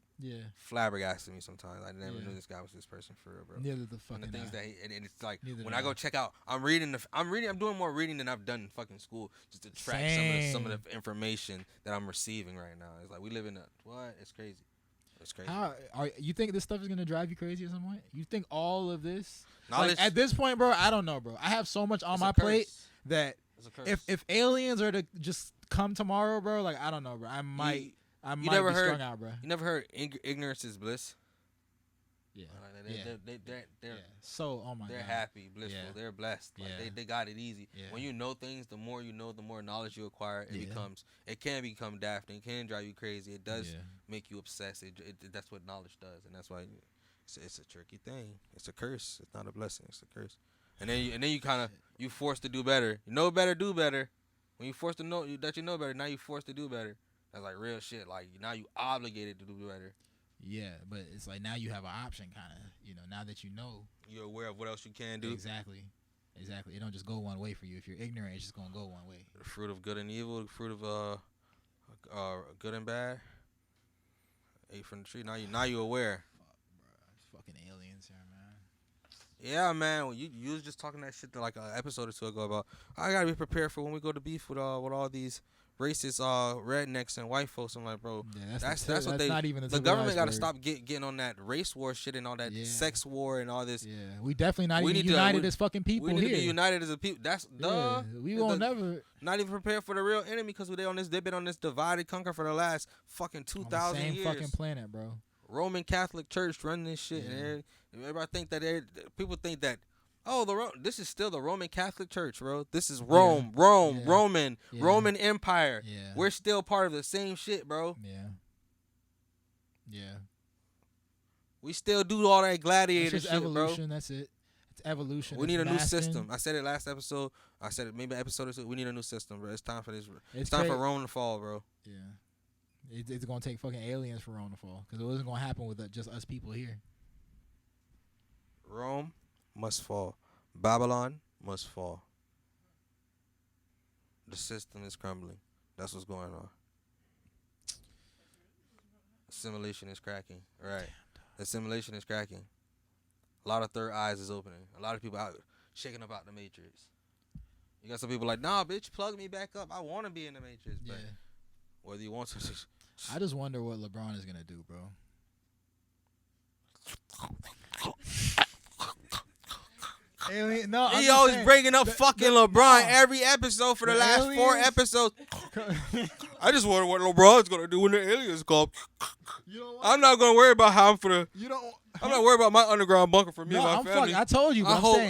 S2: flabbergasted me sometimes. I never knew this guy was this person for real, bro.
S1: Neither the fucking.
S2: And the things that and it's like when I go check out, I'm doing more reading than I've done in fucking school just to track some of the information that I'm receiving right now. It's like we live in it's crazy. It's crazy.
S1: You think this stuff is gonna drive you crazy at some point? You think all of this?
S2: Knowledge,
S1: like, at this point, bro, I don't know, bro. I have so much on my plate that if aliens are to just come tomorrow, bro, like I don't know, bro. I might be strung out, bro.
S2: You never heard ignorance is bliss?
S1: Yeah.
S2: They're
S1: so, oh my God.
S2: They're happy, blissful. Yeah. They're blessed. Like they got it easy.
S1: Yeah.
S2: When you know things, the more you know, the more knowledge you acquire. It can become daft and it can drive you crazy. It does make you obsessed. That's what knowledge does, and that's why it's a tricky thing. It's a curse. It's not a blessing. It's a curse. And then you kind of you forced to do better. You know better, do better. When you forced to know that you know better, now you forced to do better. That's like real shit. Like now you obligated to do better.
S1: Yeah, but it's like now you have an option, kind of. You know, now that you know,
S2: you're aware of what else you can do.
S1: Exactly. It don't just go one way for you. If you're ignorant, it's just gonna go one way.
S2: The fruit of good and evil, the fruit of good and bad. Ate from the tree. Now you aware.
S1: Fuck, bro. It's fucking aliens here, man.
S2: Yeah, man. Well, you was just talking that shit like an episode or two ago about I gotta be prepared for when we go to beef with all these racist rednecks and white folks. I'm like, bro, that's what they. Not even the government got to stop getting on that race war shit and all that sex war and all this.
S1: Yeah, we definitely not even united as fucking people.
S2: We need to be united as a people. That's
S1: we won't never.
S2: Not even prepare for the real enemy because they've been on this divide and conquer for the last fucking 2,000 years.
S1: Same fucking planet, bro.
S2: Roman Catholic Church running this shit, and everybody think that people think that Oh, this is still the Roman Catholic Church, bro. This is Rome, Roman Empire.
S1: Yeah.
S2: We're still part of the same shit, bro.
S1: Yeah.
S2: We still do all that gladiator
S1: it's just
S2: shit,
S1: evolution.
S2: bro.
S1: That's it. It's evolution.
S2: We need a new system. I said it last episode. I said it maybe episode or two. We need a new system, bro. It's time for this. It's time for Rome to fall, bro.
S1: Yeah. It's going to take fucking aliens for Rome to fall. Because it wasn't going to happen with just us people here.
S2: Rome must fall. Babylon must fall. The system is crumbling. That's what's going on. Assimilation is cracking. Right. Assimilation is cracking. A lot of third eyes is opening. A lot of people out shaking up out the Matrix. You got some people like, nah, bitch, plug me back up. I want to be in the Matrix. But whether you want to.
S1: I just wonder what LeBron is going to do, bro. Alien, no,
S2: he always bringing up fucking LeBron every episode for the last aliens? 4 episodes. I just wonder what LeBron's gonna do when the aliens come. I'm not gonna worry about how I'm not worried about my underground bunker for me and my family.
S1: I told you.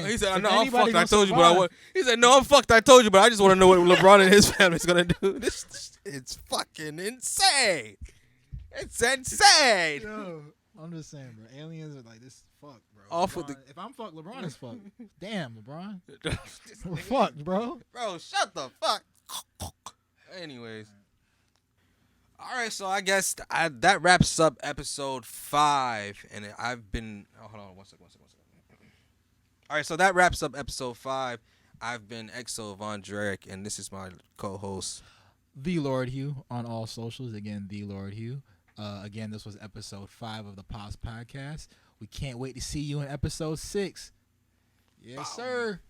S2: He said, "I know I'm fucked." I told you, but I want. He said, "No, I'm fucked." I told you, but I just want to know what LeBron and his family's gonna do. It's fucking insane. It's insane.
S1: Yo, I'm just saying, bro. Aliens are like this. Fuck, bro. If I'm fucked, LeBron is fucked. Damn, LeBron. We're fucked, bro.
S2: Bro, shut the fuck. Anyways. All right, so I guess that wraps up episode 5. And I've been... Oh, hold on. One second. All right, so that wraps up episode 5. I've been Hugh Von Drerick, and this is my co-host.
S1: The Lord Hugh on all socials. Again, The Lord Hugh. Again, this was episode 5 of the POPZ Podcast. We can't wait to see you in episode 6. Yes, sir.